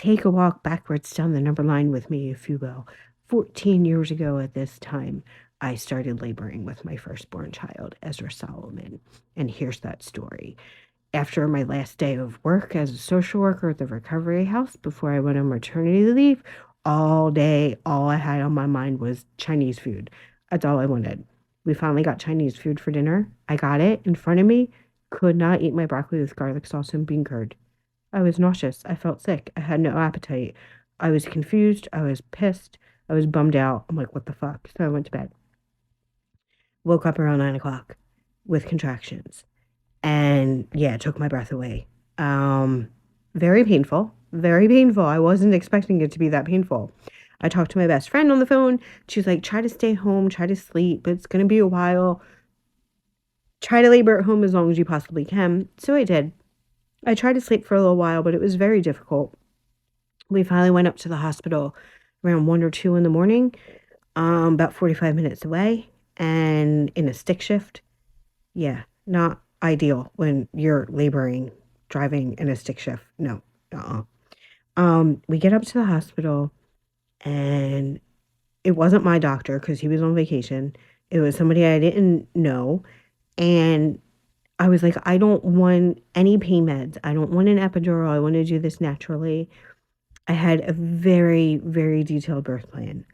take a walk backwards down the number line with me, if you will. 14 years ago at this time, I started laboring with my firstborn child, Ezra Solomon. And here's that story. After my last day of work as a social worker at the recovery house, before I went on maternity leave, all day, all I had on my mind was Chinese food. That's all I wanted. We finally got Chinese food for dinner. I got it in front of me. Could not eat my broccoli with garlic sauce and bean curd. I was nauseous. I felt sick. I had no appetite. I was confused. I was pissed. I was bummed out. I'm like, what the fuck? So I went to bed. Woke up around 9 o'clock with contractions. And yeah, it took my breath away. Um, Very painful. Very painful. I wasn't expecting it to be that painful. I talked to my best friend on the phone. She's like, try to stay home, try to sleep, but it's going to be a while. Try to labor at home as long as you possibly can. So I did. I tried to sleep for a little while, but it was very difficult. We finally went up to the hospital around 1 or 2 in the morning, about 45 minutes away, and in a stick shift. Yeah, not ideal when you're laboring, driving in a stick shift. No, uh-uh. We get up to the hospital, and it wasn't my doctor because he was on vacation. It was somebody I didn't know, and I was like, I don't want any pain meds. I don't want an epidural. I want to do this naturally. I had a very, very detailed birth plan.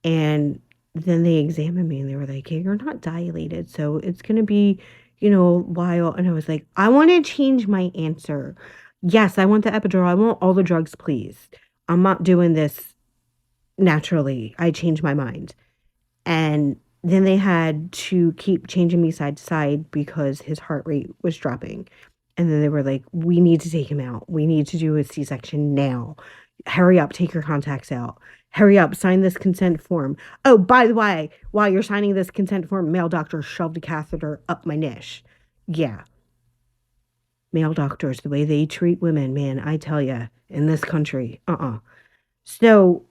And then they examined me and they were like, hey, you're not dilated. So it's going to be, a while. And I was like, I want to change my answer. Yes, I want the epidural. I want all the drugs, please. I'm not doing this naturally. I changed my mind. And then they had to keep changing me side to side because his heart rate was dropping. And then they were like, we need to take him out. We need to do a C-section now. Hurry up, take your contacts out. Hurry up, sign this consent form. Oh, by the way, while you're signing this consent form, male doctor shoved a catheter up my niche. Yeah, male doctors, the way they treat women, man, I tell ya, in this country, So,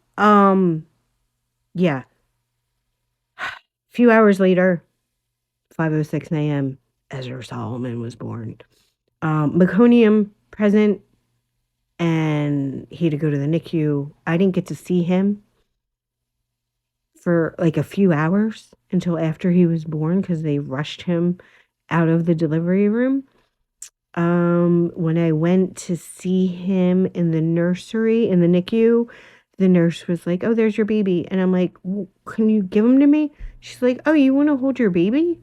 yeah, a few hours later, 5:06 a.m., Ezra Solomon was born. Meconium present, and he had to go to the NICU. I didn't get to see him for like a few hours until after he was born because they rushed him out of the delivery room. When I went to see him in the nursery in the NICU, the nurse was like, "Oh, there's your baby," and I'm like, "Can you give him to me?" She's like, "Oh, you want to hold your baby?"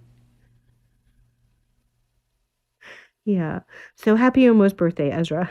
Yeah. So happy almost birthday, Ezra.